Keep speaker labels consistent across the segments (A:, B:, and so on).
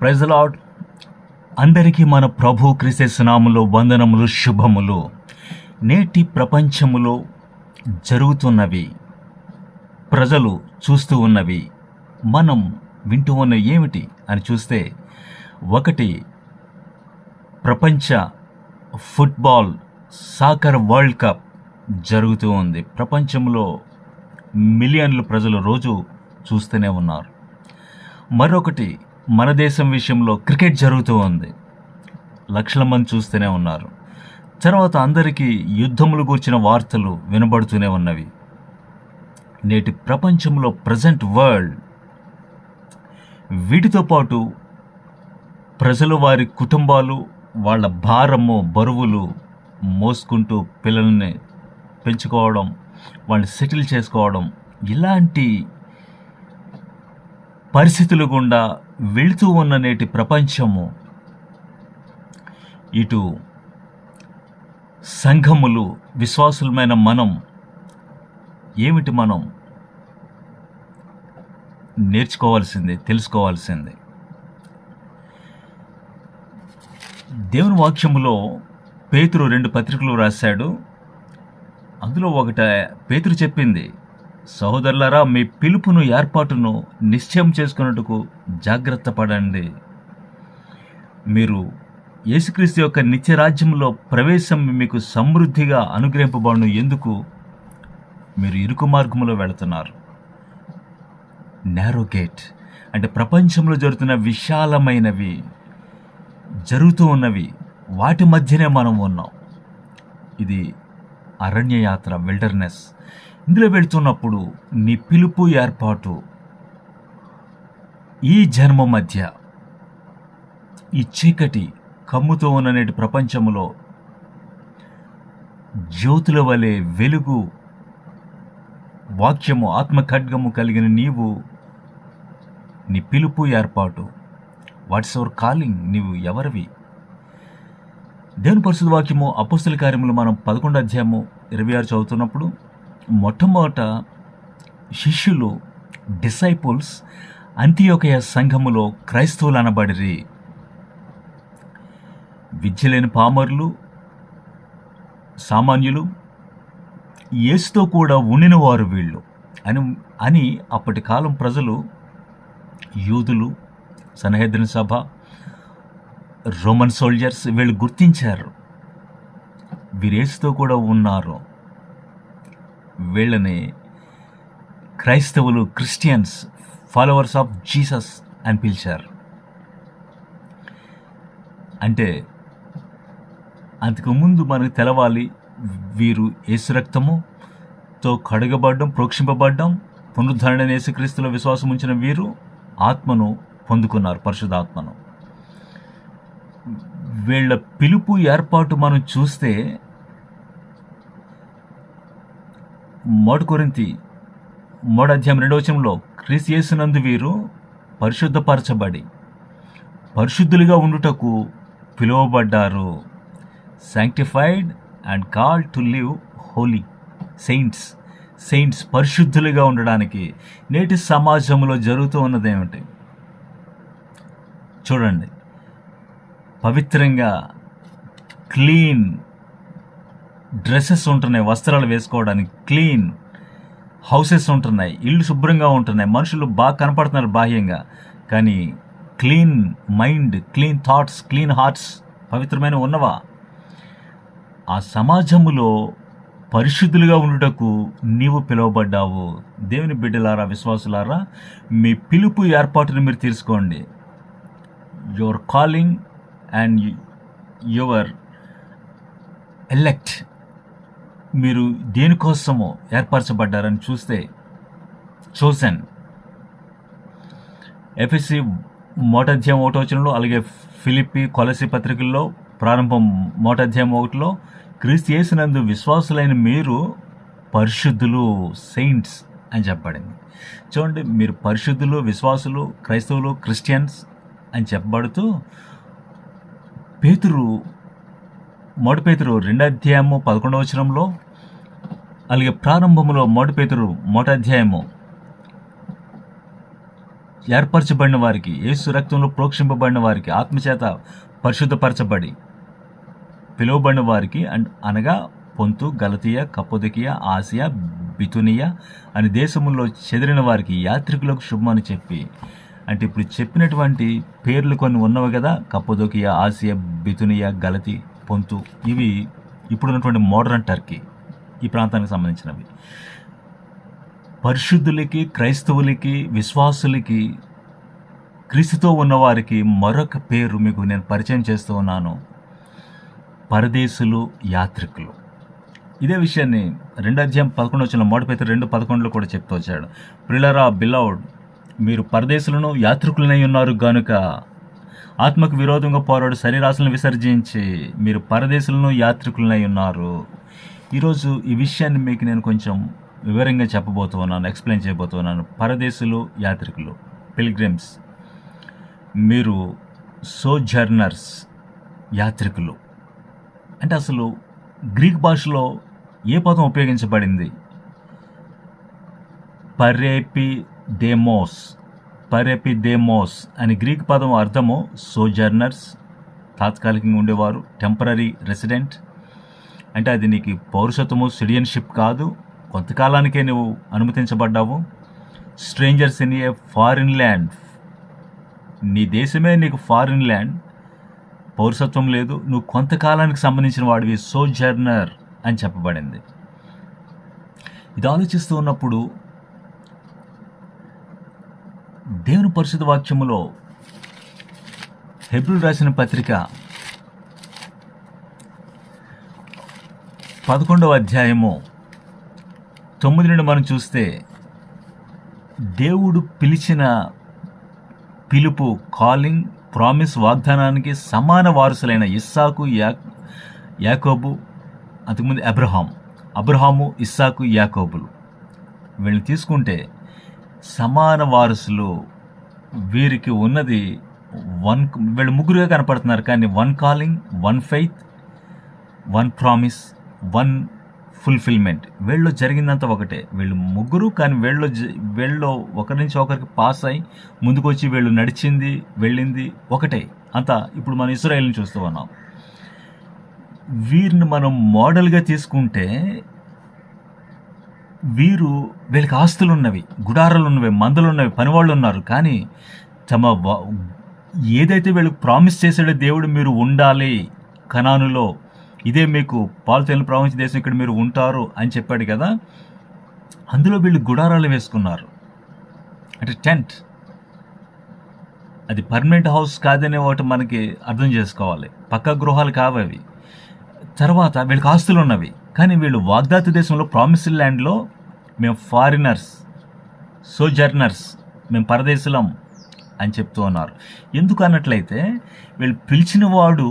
A: Praise the lord. అందరికీ మన ప్రభు క్రీస్తు నామములో వందనములు, శుభములు. నేటి ప్రపంచములో జరుగుతున్నవి, ప్రజలు చూస్తూ ఉన్నవి, మనం వింటూ ఉన్న ఏమిటి అని చూస్తే, ఒకటి ప్రపంచ ఫుట్బాల్ సాకర్ వరల్డ్ కప్ జరుగుతూ ఉంది. ప్రపంచంలో మిలియన్ల ప్రజలు రోజు చూస్తూనే ఉన్నారు. మరొకటి మన దేశం విషయంలో క్రికెట్ జరుగుతూ ఉంది, లక్షల మంది చూస్తూనే ఉన్నారు. తర్వాత అందరికీ యుద్ధములు గూర్చిన వార్తలు వినబడుతూనే ఉన్నవి. నేటి ప్రపంచంలో ప్రజెంట్ వరల్డ్, వీటితో పాటు ప్రజలు వారి కుటుంబాలు వాళ్ళ భారము బరువులు మోసుకుంటూ పిల్లల్ని పెంచుకోవడం, వాళ్ళని సెటిల్ చేసుకోవడం, ఇలాంటి పరిస్థితులు గుండా వెళుతూ ఉన్న నేటి ప్రపంచము, ఇటు సంఘములు, విశ్వాసులమైన మనం ఏమిటి మనం నేర్చుకోవాల్సింది, తెలుసుకోవాల్సింది. దేవుని వాక్యములో పేతురు 2 పత్రికలు రాశాడు. అందులో ఒకట పేతురు చెప్పింది, సహోదరులారా, మీ పిలుపును ఏర్పాటును నిశ్చయం చేసుకున్నట్టుకు జాగ్రత్త పడండి. మీరు యేసుక్రీస్తు యొక్క నిత్యరాజ్యంలో ప్రవేశం మీకు సమృద్ధిగా అనుగ్రహింపబడును. ఎందుకు? మీరు ఇరుకు మార్గంలో వెళుతున్నారు. నారో గేట్ అంటే ప్రపంచంలో జరుగుతున్న విశాలమైనవి జరుగుతూ ఉన్నవి, వాటి మధ్యనే మనం ఉన్నాం. ఇది అరణ్యయాత్ర, విల్డర్నెస్. ఇందులో వెళుతున్నప్పుడు నీ పిలుపు ఏర్పాటు ఈ జన్మ మధ్య, ఈ చీకటి కమ్ముతూ ఉన్న నేటి ప్రపంచంలో జ్యోతుల వలె వెలుగు, వాక్యము, ఆత్మఖడ్గము కలిగిన నీవు, నీ పిలుపు ఏర్పాటు, వాట్స్ అవర్ కాలింగ్, నీవు ఎవరివి? దేవుని పరిశుద్ధ వాక్యము అపోస్తల కార్యములు మనం 11వ అధ్యాయము 26 చదువుతున్నప్పుడు, మొట్టమొదట శిష్యులు, డిసైపుల్స్ అంతియోకయ సంఘములో క్రైస్తవులు అనబడిరి. విద్య లేని పామరులు, సామాన్యులు, యేసుతో కూడా ఉండిన వారు వీళ్ళు అని అప్పటి కాలం ప్రజలు, యూదులు, సన్హెద్రిన్ సభ, రోమన్ సోల్జర్స్ వీళ్ళు గుర్తించారు. వీరు యేసుతో కూడా ఉన్నారు. వీళ్ళని క్రైస్తవులు, క్రిస్టియన్స్, ఫాలోవర్స్ ఆఫ్ జీసస్ అని పిలిచారు. అంటే అంతకుముందు మనకు తెలవాలి, వీరు యేసు రక్తముతో కడగబడ్డం, ప్రోక్షింపబడ్డం, పునరుద్ధరణ యేసుక్రీస్తులో విశ్వాసం ఉంచిన వీరు ఆత్మను పొందుకున్నారు, పరిశుద్ధాత్మను. వీళ్ళ పిలుపు ఏర్పాటు మనం చూస్తే, 1 కొరింథీ 3వ అధ్యాయం 2వ వచనంలో, క్రీస్తు యేసునందు వీరు పరిశుద్ధపరచబడి పరిశుద్ధులుగా ఉండుటకు పిలువబడ్డారు. Sanctified and called to live holy. Saints పరిశుద్ధులుగా ఉండడానికి. నేటి సమాజంలో జరుగుతూ ఉన్నది ఏమిటి చూడండి. పవిత్రంగా క్లీన్ డ్రెస్సెస్ ఉంటున్నాయి, వస్త్రాలు వేసుకోవడానికి క్లీన్ హౌసెస్ ఉంటున్నాయి, ఇల్లు శుభ్రంగా ఉంటున్నాయి, మనుషులు బాగా కనపడుతున్నారు బాహ్యంగా, కానీ clean mind, clean thoughts, clean hearts పవిత్రమైన ఉన్నవా? ఆ సమాజములో పరిశుద్ధులుగా ఉండుటకు నీవు పిలువబడ్డావు. దేవుని బిడ్డలారా, విశ్వాసులారా, మీ పిలుపు ఏర్పాటును మీరు తీసుకోండి. Your calling and your elect, మీరు దేనికోసమో ఏర్పరచబడ్డారని చూస్తే, చోసెన్. ఎఫెసీ 1వ అధ్యాయం 1వ వచనంలో, అలాగే ఫిలిప్పీ, కొలసీ పత్రికల్లో ప్రారంభం 1వ అధ్యాయం 1లో, క్రీస్తు యేసునందు విశ్వాసులైన మీరు పరిశుద్ధులు, సెయింట్స్ అని చెప్పబడింది. చూడండి, మీరు పరిశుద్ధులు, విశ్వాసులు, క్రైస్తవులు, క్రిస్టియన్స్ అని చెప్పబడుతూ, పేతురు 1 పేతురు 2వ అధ్యాయము 11వ వచనంలో, అలాగే ప్రారంభంలో 1 పేతురు 1వ అధ్యాయము ఏర్పరచబడిన వారికి, యేసు రక్తంలో ప్రోక్షింపబడిన వారికి, ఆత్మచేత పరిశుద్ధపరచబడి పిలువబడిన వారికి అనగా పొంతు, గలతీయ, కప్పొదకియ, ఆసియా, బితునియ అని దేశముల్లో చెదిరిన వారికి, యాత్రికులకు శుభమని చెప్పి. అంటే ఇప్పుడు చెప్పినటువంటి పేర్లు కొన్ని ఉన్నవి కదా, కప్పొదకియ, ఆసియా, బితునియ, గలతి, పొంతు, ఇవి ఇప్పుడున్నటువంటి మోడర్న్ టర్కీ ఈ ప్రాంతానికి సంబంధించినవి. పరిశుద్ధులకి, క్రైస్తవులకి, విశ్వాసులకి, క్రీస్తుతో ఉన్నవారికి మరొక పేరు మీకు నేను పరిచయం చేస్తూ ఉన్నాను: పరదేశులు, యాత్రికులు. ఇదే విషయాన్ని 2:11 మొదటి పేతురు 2:11 కూడా చెప్తూ వచ్చాడు. ప్రియులారా, బిలౌడ్, మీరు పరదేశులను యాత్రికులనై ఉన్నారు గనుక ఆత్మకు విరోధంగా పోరాడు శరీరాశలను విసర్జించి మీరు పరదేశులను యాత్రికులనై ఉన్నారు. ఈరోజు ఈ విషయాన్ని మీకు నేను కొంచెం వివరంగా చెప్పబోతున్నాను, ఎక్స్ప్లెయిన్ చేయబోతున్నాను. పరదేశులు, యాత్రికులు, పిల్గ్రిమ్స్, మీరు సోజర్నర్స్, యాత్రికులు. అంటే అసలు గ్రీక్ భాషలో ఏ పదం ఉపయోగించబడింది? పరేపిదేమోస్ అని గ్రీక్ పదం అర్థము సోజర్నర్స్, తాత్కాలికంగా ఉండేవారు, టెంపరరీ రెసిడెంట్. అంటే అది నీకు పౌరసత్వము, సిటిజన్షిప్ కాదు, కొంతకాలానికే నువ్వు అనుమతించబడ్డావు. Strangers in a foreign land, నీ దేశమే నీకు ఫారిన్ ల్యాండ్, పౌరసత్వం లేదు, నువ్వు కొంతకాలానికి సంబంధించిన వాడివి, సోజర్నర్ అని చెప్పబడింది. ఇది ఆలోచిస్తూ ఉన్నప్పుడు దేవుని పరిశుద్ధ వాక్యములో హెబ్రీయులకు రాసిన పత్రిక 11వ అధ్యాయము 9 నుండి మనం చూస్తే, దేవుడు పిలిచిన పిలుపు, కాలింగ్, ప్రామిస్, వాగ్దానానికి సమాన వారసులైన ఇస్సాకు, యాకోబు, అంతకుముందు అబ్రహాము, ఇస్సాకు, యాకోబులు, వీళ్ళని తీసుకుంటే సమాన వారసులు. వీరికి ఉన్నది వీళ్ళు ముగ్గురుగా కనపడుతున్నారు, కానీ one calling, one faith, one promise, one fulfilment. వీళ్ళు జరిగిందంతా ఒకటే. వీళ్ళు ముగ్గురు, కానీ వీళ్ళు ఒకరి నుంచి ఒకరికి పాస్ అయి ముందుకు వచ్చి వీళ్ళు నడిచింది, వెళ్ళింది ఒకటే అంతా. ఇప్పుడు మనం ఇశ్రాయేలుని చూస్తూ ఉన్నాం. వీరిని మనం మోడల్గా తీసుకుంటే వీళ్ళకి ఆస్తులు ఉన్నవి, గుడారాలు ఉన్నవి, మందులు ఉన్నవి, పనివాళ్ళు ఉన్నారు. కానీ ఏదైతే వీళ్ళకి ప్రామిస్ చేశాడో దేవుడు, మీరు ఉండాలి కనానులో, ఇదే మీకు పాలు తేలిన ప్రపంచ దేశం, ఇక్కడ మీరు ఉంటారు అని చెప్పాడు కదా, అందులో వీళ్ళు గుడారాలు వేసుకున్నారు. అంటే టెంట్, అది పర్మనెంట్ హౌస్ కాదనే ఒకటి మనకి అర్థం చేసుకోవాలి. పక్కా గృహాలు కావవి. తర్వాత వీళ్ళకి ఆస్తులు ఉన్నవి, కానీ వీళ్ళు వాగ్దాత దేశంలో, ప్రామిస్డ్ ల్యాండ్లో, మేము ఫారినర్స్, సోజర్నర్స్, మేము పరదేశులం అని చెప్తూ ఉన్నారు. ఎందుకు అన్నట్లయితే, వీళ్ళు పిలిచిన వాడు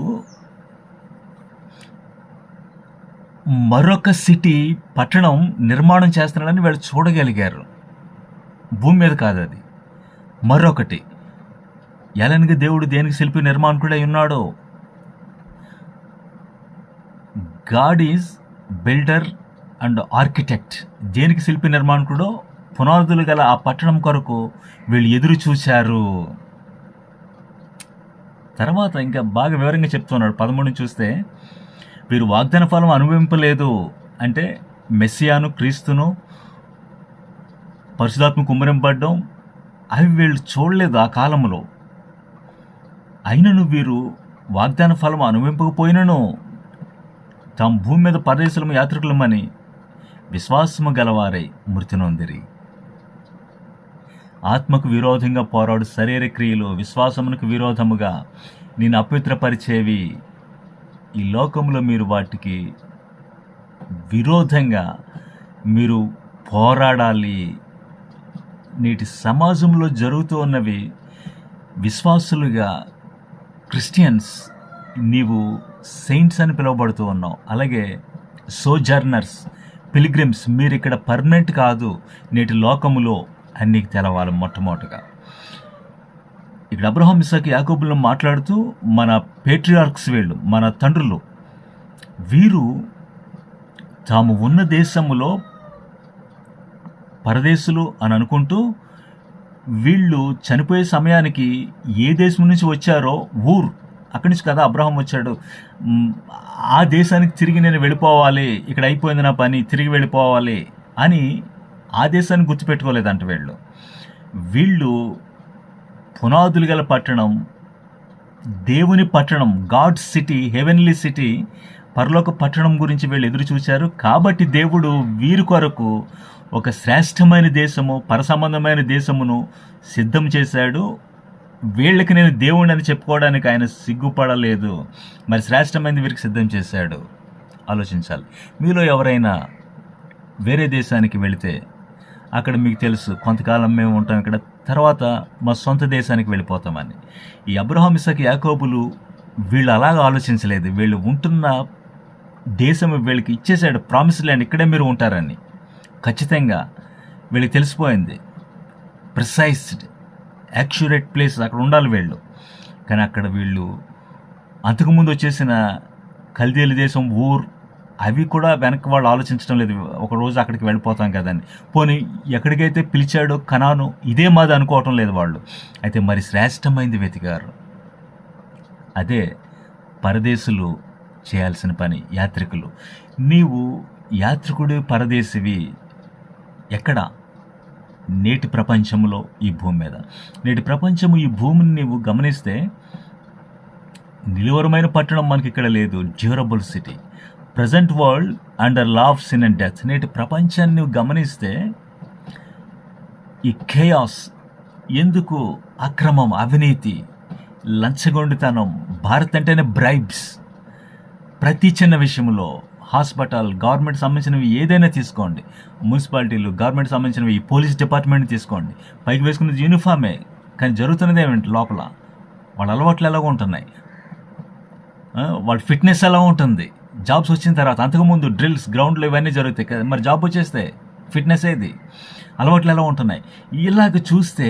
A: మరొక సిటీ, పట్టణం నిర్మాణం చేస్తున్నాడని వీళ్ళు చూడగలిగారు. భూమి మీద కాదు, అది మరొకటి. ఎలానిగా దేవుడు దేనికి శిల్పి, నిర్మాణకుడై ఉన్నాడో. God is builder and architect. దేనికి శిల్పి, నిర్మాణకుడో, పునాదులు గల ఆ పట్టణం కొరకు వీళ్ళు ఎదురు చూశారు. తర్వాత ఇంకా బాగా వివరంగా చెప్తున్నాడు 13 చూస్తే, వీరు వాగ్దాన ఫలం అనుభవింపలేదు. అంటే మెస్సియాను, క్రీస్తును, పరిశుద్ధాత్మ కుమ్మరింపబడ్డం, అవి వీళ్ళు చూడలేదు ఆ కాలంలో. అయినను వీరు వాగ్దాన ఫలం అనుభవింపకపోయినను తాము భూమి మీద పరదేశులము, యాత్రికులమని విశ్వాసము గలవారై మృతి నొందిరి. ఆత్మకు విరోధంగా పోరాడు శరీర క్రియలు విశ్వాసమునకు విరోధముగా నేను అపవిత్రపరిచేవి. ఈ లోకంలో మీరు వాటికి విరోధంగా మీరు పోరాడాలి. నేటి సమాజంలో జరుగుతూ ఉన్నవి, విశ్వాసులుగా, క్రిస్టియన్స్, నీవు సెయింట్స్ అని పిలువబడుతూ ఉన్నావు. అలాగే సోజర్నర్స్, పిల్గ్రిమ్స్, మీరు ఇక్కడ పర్మనెంట్ కాదు నేటి లోకములో అని నీకు తెలవాలి. మొట్టమొదటిగా ఇక్కడ అబ్రహాం, ఇస్సాకు, యాకోబులను మాట్లాడుతూ, మన పేట్రియార్క్స్, వీళ్ళు మన తండ్రులు, వీరు తాము ఉన్న దేశములో పరదేశులు అని అనుకుంటూ వీళ్ళు చనిపోయే సమయానికి ఏ దేశం నుంచి వచ్చారో అక్కడి నుంచి కదా అబ్రహాం వచ్చాడు. ఆ దేశానికి తిరిగి నేను వెళ్ళిపోవాలి, ఇక్కడ అయిపోయింది నా పని, తిరిగి వెళ్ళిపోవాలి అని ఆ దేశాన్ని గుర్తుపెట్టుకోలేదంట. వీళ్ళు పునాదులు గల పట్టణం, దేవుని పట్టణం, గాడ్ సిటీ, హెవెన్లీ సిటీ, పరలోక పట్టణం గురించి వీళ్ళు ఎదురు చూశారు. కాబట్టి దేవుడు వీరి కొరకు ఒక శ్రేష్టమైన దేశము, పరసంబంధమైన దేశమును సిద్ధం చేశాడు. వీళ్ళకి నేను దేవుడిని అని చెప్పుకోవడానికి ఆయన సిగ్గుపడలేదు. మరి శ్రేష్టమైనది వీరికి సిద్ధం చేశాడు. ఆలోచించాలి. మీలో ఎవరైనా వేరే దేశానికి వెళితే అక్కడ మీకు తెలుసు కొంతకాలం మేము ఉంటాం ఇక్కడ, తర్వాత మా సొంత దేశానికి వెళ్ళిపోతామని. ఈ అబ్రహాం, ఇస్సాకు, యాకోబులు వీళ్ళు అలాగా ఆలోచించలేదు. వీళ్ళు ఉంటున్న దేశం వీళ్ళకి ఇచ్చేసాడు, ప్రామిస్ ల్యాండ్, ఇక్కడే మీరు ఉంటారని. ఖచ్చితంగా వీళ్ళకి తెలిసిపోయింది. ప్రిసైజ్డ్, యాక్యురేట్ ప్లేస్ అక్కడ ఉండాలి వీళ్ళు. కానీ అక్కడ వీళ్ళు అంతకుముందు వచ్చేసిన కల్దీల దేశం, అవి కూడా వెనక్కి వాళ్ళు ఆలోచించడం లేదు. ఒకరోజు అక్కడికి వెళ్ళిపోతాం కదని. పోనీ ఎక్కడికైతే పిలిచాడో కనాను, ఇదే మాది అనుకోవటం లేదు వాళ్ళు. అయితే మరి శ్రేష్టమైంది వెతికారు. అదే పరదేశులు చేయాల్సిన పని, యాత్రికులు. నీవు యాత్రికుడు, పరదేశివి. ఎక్కడ? నేటి ప్రపంచంలో, ఈ భూమి మీద. నేటి ప్రపంచము, ఈ భూమిని నీవు గమనిస్తే నిలువరమైన పట్టణం మనకి ఇక్కడ లేదు. Durable city, present world under law of sin and death. నేటి ప్రపంచాన్ని నువ్వు గమనిస్తే ఈ ఖేయాస్, ఎందుకు? అక్రమం, అవినీతి, లంచగొండితనం. భారత్ అంటేనే బ్రైబ్స్. ప్రతి చిన్న విషయంలో, హాస్పిటల్, గవర్నమెంట్ సంబంధించినవి ఏదైనా తీసుకోండి, మున్సిపాలిటీలు, గవర్నమెంట్ సంబంధించినవి, పోలీస్ డిపార్ట్మెంట్ తీసుకోండి, పైకి వేసుకున్నది యూనిఫామే, కానీ జరుగుతున్నది ఏమిటి లోపల? వాళ్ళ అలవాట్లు ఎలాగో ఉంటున్నాయి, వాళ్ళ ఫిట్నెస్ ఎలా ఉంటుంది. జాబ్స్ వచ్చిన తర్వాత, అంతకుముందు డ్రిల్స్, గ్రౌండ్లు ఇవన్నీ జరుగుతాయి కదా, మరి జాబ్ వచ్చేస్తే ఫిట్నెస్ ఏది? అలవాట్లు ఎలా ఉంటున్నాయి? ఇలాగ చూస్తే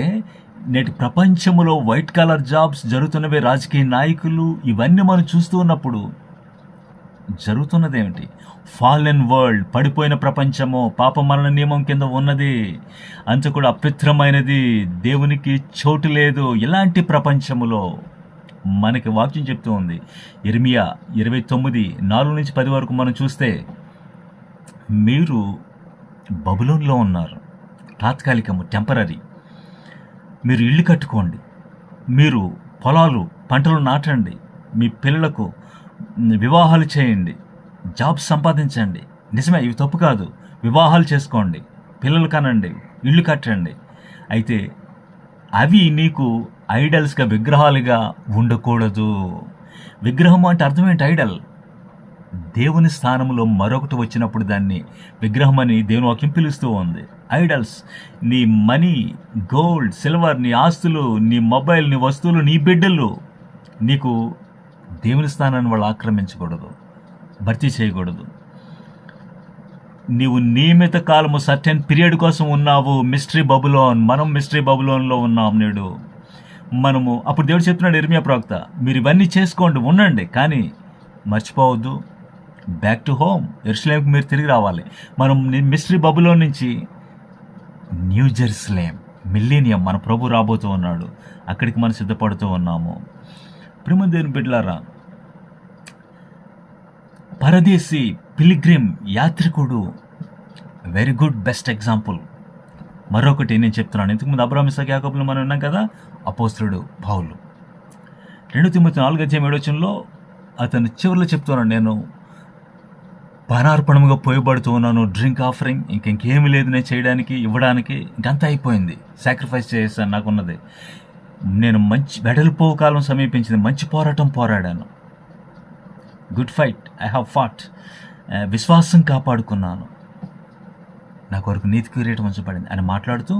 A: నేటి ప్రపంచంలో వైట్ కాలర్ జాబ్స్ జరుగుతున్నవి, రాజకీయ నాయకులు, ఇవన్నీ మనం చూస్తూ ఉన్నప్పుడు జరుగుతున్నది ఏమిటి? ఫాలెన్ వరల్డ్, పడిపోయిన ప్రపంచము, పాప మరణ నియమం కింద ఉన్నది, అంత కూడా అపవిత్రమైనది, దేవునికి చోటు లేదు. ఇలాంటి ప్రపంచములో మనకి వాక్యం చెప్తూ ఉంది. ఇర్మియా 29:4-10 వరకు మనం చూస్తే, మీరు బబులోన్లో ఉన్నారు, తాత్కాలికము, టెంపరరీ. మీరు ఇల్లు కట్టుకోండి, మీరు పొలాలు, పంటలు నాటండి, మీ పిల్లలకు వివాహాలు చేయండి, జాబ్స్ సంపాదించండి. నిజమే, ఇవి తప్పు కాదు. వివాహాలు చేసుకోండి, పిల్లలు కనండి, ఇల్లు కట్టండి. అయితే అవి నీకు ఐడల్స్గా, విగ్రహాలుగా ఉండకూడదు. విగ్రహం అంటే అర్థం ఏంటి? ఐడల్. దేవుని స్థానంలో మరొకటి వచ్చినప్పుడు దాన్ని విగ్రహం అని దేవుని వాక్యం పిలుస్తూ ఉంది. ఐడల్స్, నీ మనీ, గోల్డ్, సిల్వర్, నీ ఆస్తులు, నీ మొబైల్, నీ వస్తువులు, నీ బిడ్డలు, నీకు దేవుని స్థానాన్ని వాళ్ళు ఆక్రమించకూడదు, భర్తీ చేయకూడదు. నీవు నియమిత కాలము, సర్టెన్ పీరియడ్ కోసం ఉన్నావు. మిస్టరీ బబులోన్, మనం మిస్టరీ బబులోన్లో ఉన్నాం నేడు మనము. అప్పుడు దేవుడు చెప్తున్నాడు, ఇర్మియా ప్రవక్త, మీరు ఇవన్నీ చేసుకోండి, ఉండండి, కానీ మర్చిపోవద్దు, బ్యాక్ టు హోమ్, యెరూషలేముకి మీరు తిరిగి రావాలి. మనం మిస్టరీ బబులోన్ నుంచి న్యూ జెరూసలేం, మిల్లేనియం, మన ప్రభు రాబోతూ ఉన్నాడు, అక్కడికి మనం సిద్ధపడుతూ ఉన్నాము. ప్రేమ దేవుని బిడ్డలారా, పరదేశీ, పిలిగ్రిమ్, యాత్రికుడు, వెరీ గుడ్, బెస్ట్ ఎగ్జాంపుల్. మరొకటి నేను చెప్తున్నాను, ఇంతకుముందు అబ్రహాం, ఇస్సాకు, యాకోబులు మనం ఉన్నాం కదా, అపోస్తలుడు పౌలు 2 తిమోతి 4:7 అతను చివరిలో చెప్తున్నాడు, నేను పానార్పణముగా పోయబడుతూ ఉన్నాను, డ్రింక్ ఆఫరింగ్, ఇంకేమీ లేదు నేను చేయడానికి, ఇవ్వడానికి, ఇంకంతా అయిపోయింది, సాక్రిఫైస్ చేశాను, నాకున్నది. నేను మంచి వెడల్పోవు కాలం సమీపించింది, మంచి పోరాటం పోరాడాను, good fight I have fought, విశ్వాసం కాపాడుకున్నాను, నా కొరకు నీతి కిరీటం ఉంచబడింది అని మాట్లాడుతూ,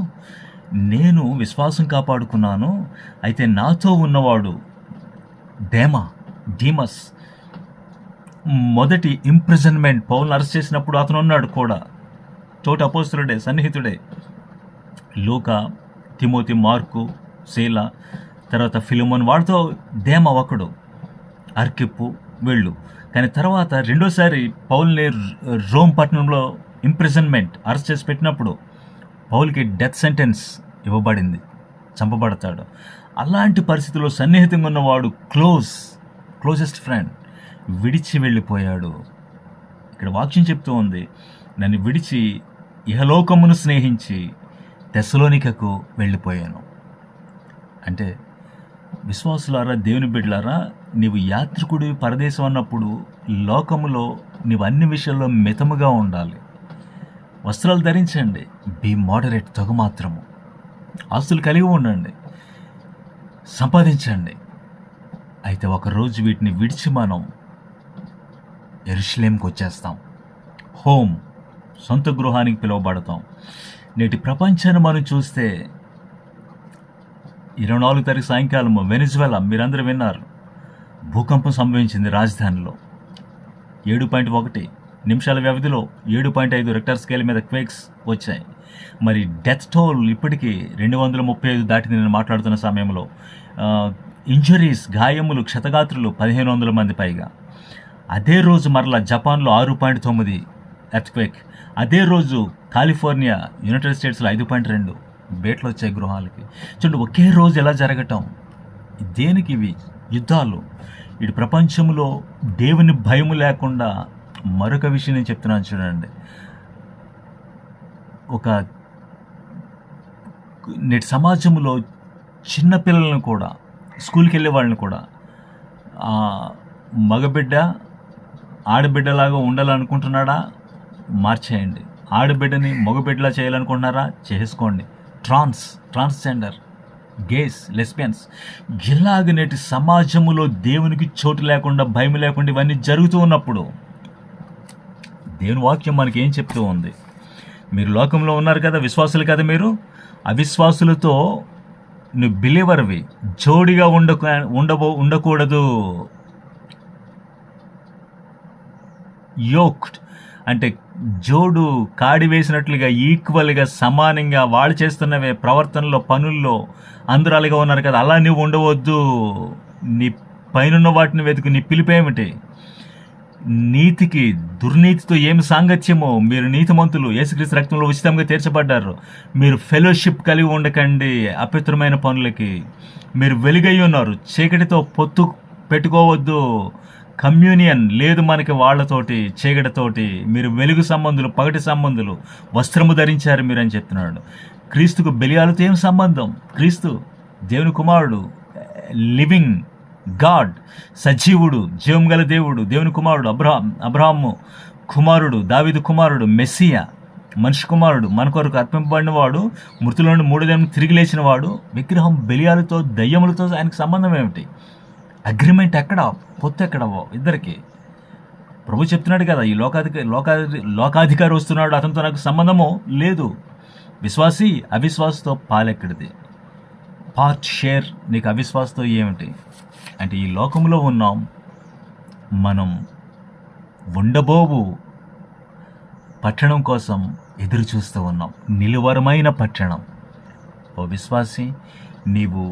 A: నేను విశ్వాసం కాపాడుకున్నాను. అయితే నాతో ఉన్నవాడు డీమస్, మొదటి ఇంప్రిజన్మెంట్, పౌల్ని అరెస్ట్ చేసినప్పుడు అతను ఉన్నాడు కూడా, తోటి అపోస్తలుడే, సన్నిహితుడే. లూకా, తిమోతి, మార్కు, శీల, తర్వాత ఫిలిమోన్, వాడితో దేమ ఒకడు, అర్కిప్పు, వీళ్ళు. కానీ తర్వాత రెండోసారి పౌల్ని రోమ్ పట్టణంలో ఇంప్రిజన్మెంట్, అరెస్ట్ చేసి పెట్టినప్పుడు పౌల్కి డెత్ సెంటెన్స్ ఇవ్వబడింది. చంపబడతాడు. అలాంటి పరిస్థితుల్లో సన్నిహితంగా ఉన్నవాడు క్లోజెస్ట్ ఫ్రెండ్ విడిచి వెళ్ళిపోయాడు. ఇక్కడ వాక్యం చెప్తూ ఉంది, నన్ను విడిచి ఇహలోకమును స్నేహించి తెస్సలోనికకు వెళ్ళిపోయాను. అంటే విశ్వాసులారా, దేవుని బిడ్డలారా, నీవు యాత్రికుడివి పరదేశం అన్నప్పుడు లోకములో నీవు అన్ని విషయాల్లో మితముగా ఉండాలి. వస్త్రాలు ధరించండి, బీ మోడరేట్, తగు మాత్రము. ఆస్తులు కలిగి ఉండండి, సంపాదించండి. అయితే ఒకరోజు వీటిని విడిచి మనం యెరూషలేముకు వచ్చేస్తాం. హోమ్, సొంత గృహానికి పిలువబడతాం. నేటి ప్రపంచాన్ని మనం చూస్తే 24 తారీఖు సాయంకాలం వెనిజువెలా, మీరందరూ విన్నారు, భూకంపం సంభవించింది రాజధానిలో. 7.1 నిమిషాల వ్యవధిలో 7.5 రెక్టర్ స్కేల్ మీద క్వేక్స్ వచ్చాయి. మరి డెత్ టోల్ ఇప్పటికీ 235 దాటింది నేను మాట్లాడుతున్న సమయంలో. ఇంజరీస్, గాయములు, క్షతగాత్రులు 1500 మంది పైగా. అదే రోజు మరలా జపాన్లో 6.9 ఎర్త్క్వేక్. అదే రోజు కాలిఫోర్నియా, యునైటెడ్ స్టేట్స్లో 5.2 బేట్లు వచ్చాయి గృహాలకి. చూడండి, ఒకే రోజు ఎలా జరగటం. దేనికి ఇవి యుద్ధాలు? ఇటు ప్రపంచంలో దేవుని భయము లేకుండా మరొక విషయం నేను చెప్తున్నాను చూడండి. నేటి సమాజంలో చిన్నపిల్లలను కూడా, స్కూల్కి వెళ్ళే వాళ్ళని కూడా మగబిడ్డ ఆడబిడ్డలాగా ఉండాలనుకుంటున్నాడా? మార్చేయండి. ఆడబిడ్డని మగబిడ్డలా చేయాలనుకుంటున్నారా? చేసుకోండి. ట్రాన్స్జెండర్, గేస్, లెస్బియన్స్, ఇలాగ నేటి సమాజంలో దేవునికి చోటు లేకుండా, భయం లేకుండా ఇవన్నీ జరుగుతూ ఉన్నప్పుడు దేవుని వాక్యం మనకి ఏం చెప్తూ ఉంది? మీరు లోకంలో ఉన్నారు కదా, విశ్వాసులు కదా మీరు. అవిశ్వాసులతో నువ్వు బిలీవర్వి, జోడిగా ఉండకూడదు. యోక్డ్ అంటే జోడు కాడి వేసినట్లుగా ఈక్వల్గా, సమానంగా వాళ్ళు చేస్తున్నవే ప్రవర్తనలో, పనుల్లో అందరూ అలాగా ఉన్నారు కదా, అలా నువ్వు ఉండవద్దు. నీ పైనున్న వాటిని వెతుకు. నీ పిలిపేమిటి? నీతికి దుర్నీతితో ఏమి సాంగత్యమో. మీరు నీతిమంతులు, యేసుక్రీస్తు రక్తంలో ఉచితంగా తీర్చబడ్డారు. మీరు ఫెలోషిప్ కలిగి ఉండకండి అపవిత్రమైన పనులకి. మీరు వెలుగై ఉన్నారు, చీకటితో పొత్తు పెట్టుకోవద్దు. కమ్యూనియన్ లేదు మనకి వాళ్ళతోటి, చీకటితోటి. మీరు వెలుగు సంబంధులు, పగటి సంబంధులు, వస్త్రము ధరించారు మీరు అని చెప్తున్నాడు. క్రీస్తుకు బెలియాలతో ఏం సంబంధం? క్రీస్తు దేవుని కుమారుడు, లివింగ్ గాడ్, సజీవుడు, జీవం గల దేవుడు, దేవుని కుమారుడు, అబ్రహాము కుమారుడు, దావీదు కుమారుడు, మెస్సియా, మనిషి కుమారుడు, మన కొరకు అర్పింపబడిన వాడు, మృతుల నుండి 3వ దినం తిరిగి లేచిన వాడు. విగ్రహం, బెలియాలతో, దయ్యములతో ఆయనకు సంబంధం ఏమిటి? అగ్రిమెంట్ ఎక్కడ? పొత్తు ఎక్కడ ఇద్దరికి? ప్రభు చెప్తున్నాడు కదా, ఈ లోకాధికారి వస్తున్నాడు, అతనితో నాకు సంబంధము లేదు. విశ్వాసి అవిశ్వాసతో పాలెక్కడిది? పార్ట్ షేర్ నీకు అవిశ్వాసతో ఏమిటి? అంటే ఈ లోకంలో ఉన్నాం మనం, ఉండబోవు పట్టణం కోసం ఎదురు చూస్తూ ఉన్నాం, నిలువరమైన పట్టణం. ఓ విశ్వాసి, నీవు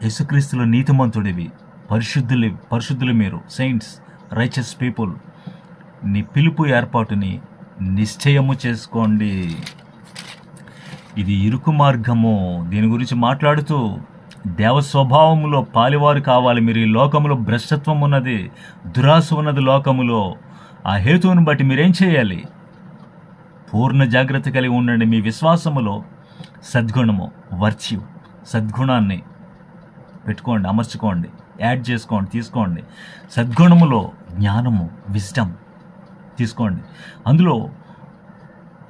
A: యేసుక్రీస్తులో నీతిమంతుడివి, పరిశుద్ధులు మీరు, సెయింట్స్, రైచస్ పీపుల్. నీ పిలుపు ఏర్పాటుని నిశ్చయము చేసుకోండి. ఇది ఇరుకు మార్గము. దీని గురించి మాట్లాడుతూ దేవ స్వభావంలో పాలివారు కావాలి మీరు. ఈ లోకములో భ్రష్టత్వం ఉన్నది, దురాశ ఉన్నది లోకములో. ఆ హేతువును బట్టి మీరేం చేయాలి? పూర్ణ జాగ్రత్త కలిగి ఉండండి. మీ విశ్వాసములో సద్గుణము, వర్చ్యూ, సద్గుణాన్ని పెట్టుకోండి, అమర్చుకోండి, యాడ్ చేసుకోండి, తీసుకోండి. సద్గుణములో జ్ఞానము, విజ్డమ్ తీసుకోండి. అందులో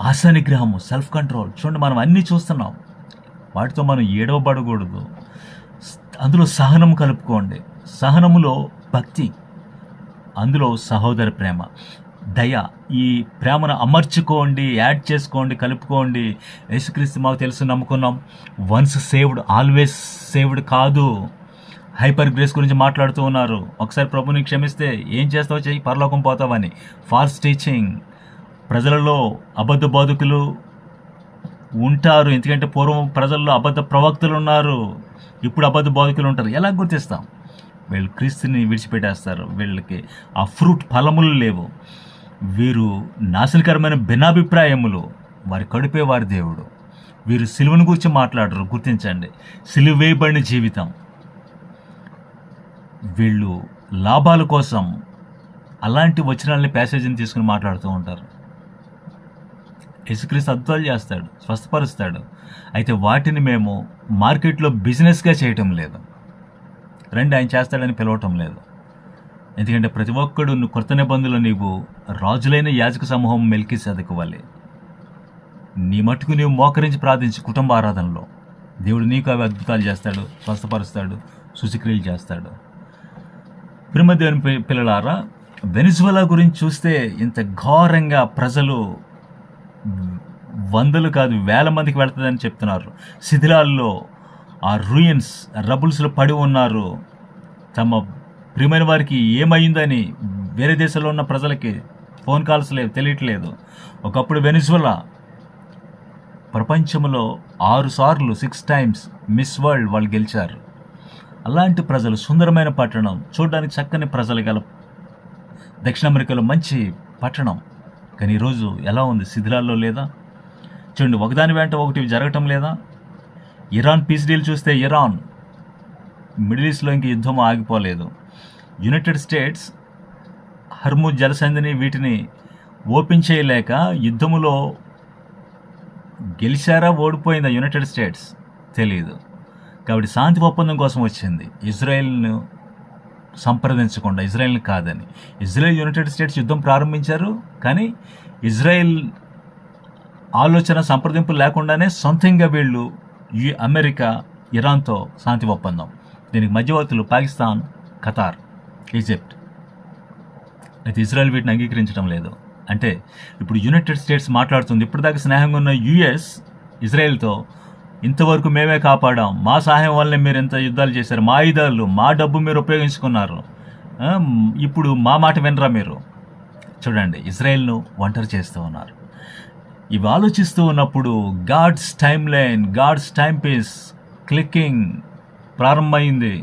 A: ఆశా నిగ్రహము, సెల్ఫ్ కంట్రోల్. చూడండి, మనం అన్నీ చూస్తున్నాం, వాటితో మనం ఏడవబడకూడదు. అందులో సహనం కలుపుకోండి. సహనములో భక్తి, అందులో సహోదర ప్రేమ, దయ. ఈ ప్రేమను అమర్చుకోండి, యాడ్ చేసుకోండి, కలుపుకోండి. యేసుక్రీస్తు మాకు తెలుసు, నమ్ముకున్నాం. వన్స్ సేవ్డ్ ఆల్వేస్ సేవ్డ్ కాదు. హైపర్ గ్రేస్ గురించి మాట్లాడుతూ ఉన్నారు. ఒకసారి ప్రభుని క్షమిస్తే ఏం చేస్తావో చెయ్యి, పరలోకం పోతావని. Falls teaching. ప్రజలలో అబద్ధ బోధకులు ఉంటారు, ఎందుకంటే పూర్వం ప్రజల్లో అబద్ధ ప్రవక్తలు ఉన్నారు, ఇప్పుడు అబద్ధ బోధకులు ఉంటారు. ఎలా గుర్తిస్తాం? వీళ్ళు క్రీస్తుని విడిచిపెట్టేస్తారు, వీళ్ళకి ఆ ఫ్రూట్ ఫలములు లేవు. వీరు నాశనకరమైన భిన్నాభిప్రాయములు, వారి కడుపే వారి దేవుడు. వీరు సిలువను గురించి మాట్లాడరు. గుర్తించండి, సిలువ వేయబడిన జీవితం. వీళ్ళు లాభాల కోసం అలాంటి వచనాలని, ప్యాసేజీని తీసుకుని మాట్లాడుతూ ఉంటారు. యేసుక్రీస్తు అద్భుతాలు చేస్తాడు, స్వస్థపరుస్తాడు. అయితే వాటిని మేము మార్కెట్లో బిజినెస్గా చేయటం లేదు. రండి ఆయన చేస్తాడని పిలవటం లేదు. ఎందుకంటే ప్రతి ఒక్కడు కొత్త నిబంధనలో నీవు రాజులైన యాజక సమూహం మెల్కీసెదెకు వలె నీ మట్టుకు నీవు మోకరించి ప్రార్థించి కుటుంబ ఆరాధనలో దేవుడు నీకు అవి అద్భుతాలు చేస్తాడు, స్వస్థపరుస్తాడు, సూచక్రియలు చేస్తాడు. ప్రేమ దేవుని పిల్లలారా, వెనిజువలా గురించి చూస్తే ఇంత ఘోరంగా ప్రజలు వందలు కాదు వేల మందికి వెళ్తుందని చెప్తున్నారు. శిథిలాల్లో, ఆ రూయిన్స్, రబుల్స్లో పడి ఉన్నారు. తమ ప్రియమైన వారికి ఏమైందని వేరే దేశంలో ఉన్న ప్రజలకి ఫోన్ కాల్స్ లేవు, తెలియట్లేదు. ఒకప్పుడు వెనిజువలా ప్రపంచంలో 6 సార్లు 6 టైమ్స్ మిస్ వరల్డ్ వాళ్ళు గెలిచారు. అలాంటి ప్రజలు, సుందరమైన పట్టణం, చూడడానికి చక్కని ప్రజలు గల దక్షిణ అమెరికాలో మంచి పట్టణం. కానీ ఈరోజు ఎలా ఉంది? శిథిలాల్లో లేదా? చూడండి, ఒకదాని వెంట ఒకటి జరగటం లేదా? ఇరాన్ పీస్ డీల్ చూస్తే ఇరాన్, మిడిల్ ఈస్ట్లో ఇంక యుద్ధం ఆగిపోలేదు. యునైటెడ్ స్టేట్స్ హర్ముజ్ జలసంధిని వీటిని ఓపెన్ చేయలేక యుద్ధములో గెలిచారా ఓడిపోయిందా యునైటెడ్ స్టేట్స్ తెలియదు. కాబట్టి శాంతి ఒప్పందం కోసం వచ్చింది, ఇజ్రాయెల్ను సంప్రదించకుండా, ఇజ్రాయెల్ని కాదని. ఇజ్రాయెల్, యునైటెడ్ స్టేట్స్ యుద్ధం ప్రారంభించారు. కానీ ఇజ్రాయెల్ ఆలోచన, సంప్రదింపులు లేకుండానే సొంతంగా వీళ్ళు అమెరికా, ఇరాన్తో శాంతి ఒప్పందం. దీనికి మధ్యవర్తులు పాకిస్తాన్, ఖతార్, ఈజిప్ట్. అయితే ఇజ్రాయెల్ వీటిని అంగీకరించడం లేదు. అంటే ఇప్పుడు యునైటెడ్ స్టేట్స్ మాట్లాడుతుంది, ఇప్పటిదాకా స్నేహంగా ఉన్న యుఎస్ ఇజ్రాయెల్తో ఇంతవరకు మేమే కాపాడాం, మా సహాయం వల్లే మీరు ఎంత యుద్ధాలు చేశారు, మా ఆయుధాలు, మా డబ్బు మీరు ఉపయోగించుకున్నారు, ఇప్పుడు మా మాట వినరా మీరు? చూడండి, ఇజ్రాయెల్ను ఒంటరి చేస్తూ ఉన్నారు. ఇవి ఆలోచిస్తూ ఉన్నప్పుడు God's time line, God's time piece clicking ప్రారంభమైంది.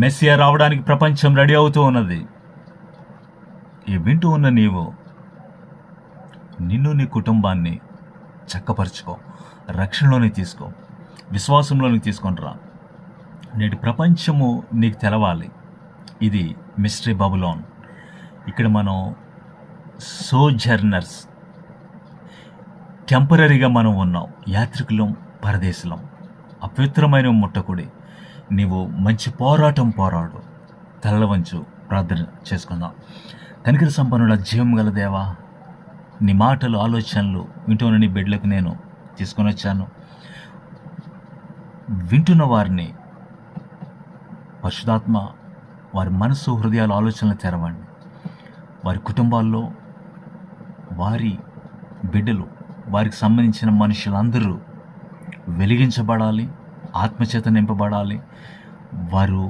A: మెస్సియా రావడానికి ప్రపంచం రెడీ అవుతూ ఉన్నది. ఈ వింటూ ఉన్న నీవు నిన్ను, నీ కుటుంబాన్ని చక్కపరుచుకో, రక్షణలోనికి తీసుకో, విశ్వాసంలోనికి తీసుకొని రా. నేటి ప్రపంచము నీకు తెలవాలి. ఇది మిస్టరీ బబులోన్. ఇక్కడ మనం సోజర్నర్స్, టెంపరీగా మనం ఉన్నాం, యాత్రికులం, పరదేశులం. అపవిత్రమైన ముట్టకుడి. నీవు మంచి పోరాటం పోరాడు. తలవంచు, ప్రార్థన చేసుకుందాం. కనికర సంపన్నుల, జీవం గల దేవా, నీ మాటలు, ఆలోచనలు వింటున్న నీ బిడ్డలకు నేను తీసుకొని వచ్చాను. వింటున్న వారిని పరిశుద్ధాత్మ వారి మనసు, హృదయాల, ఆలోచనలు తెరవండి. వారి కుటుంబాల్లో వారి బిడ్డలు, వారికి సంబంధించిన మనుషులందరూ వెలిగించబడాలి, ఆత్మచేత నింపబడాలి. వారు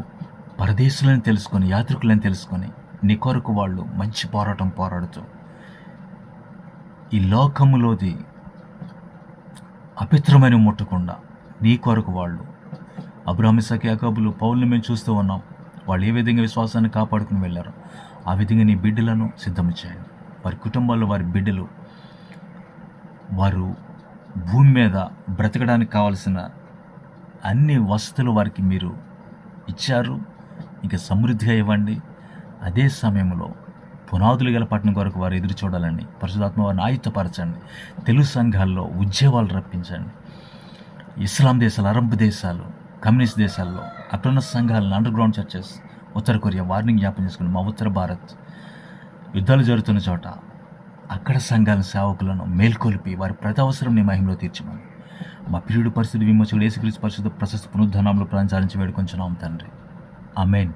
A: పరదేశులని తెలుసుకొని, యాత్రికులని తెలుసుకొని నీ కొరకు వాళ్ళు మంచి పోరాటం పోరాడుతూ ఈ లోకములోది అపవిత్రమైన ముట్టకుండా నీ కొరకు వాళ్ళు, అబ్రాహాము, ఇస్సాకు, యాకోబులు, పౌలుని మేము చూస్తూ ఉన్నాం. వాళ్ళు ఏ విధంగా విశ్వాసాన్ని కాపాడుకుని వెళ్ళారో ఆ విధంగా నీ బిడ్డలను సిద్ధం చేయండి. వారి కుటుంబాల్లో వారి బిడ్డలు, వారు భూమి మీద బ్రతకడానికి కావలసిన అన్ని వసతులు వారికి మీరు ఇచ్చారు. ఇంకా సమృద్ధిగా ఇవ్వండి. అదే సమయంలో పునాదులు గల పట్టణం కొరకు వారు ఎదురు చూడాలని పరిశుద్ధాత్మ వారిని ఆయుత్తపరచండి. తెలుగు సంఘాల్లో ఉద్యోగాలు రప్పించండి. ఇస్లాం దేశాలు, అరబ్ దేశాలు, కమ్యూనిస్ట్ దేశాల్లో అక్కడున్న సంఘాలను, అండర్ గ్రౌండ్ చర్చెస్, ఉత్తర కొరియా, వారిని జ్ఞాపం చేసుకుని మా ఉత్తర భారత్ యుద్ధాలు జరుగుతున్న చోట అక్కడ సంఘాల సేవకులను మేల్కొలిపి వారి ప్రతి అవసరం నీ మహిమలో తీర్చమని మా ప్రియుడు పరిస్థితి విమోచకుడు యేసుక్రీస్తు పరిశుద్ధ ప్రశస్త పునరుద్ధానంలో ప్రాంతాలించి వేడుకొంచున్నాం తండ్రి. ఆమేన్.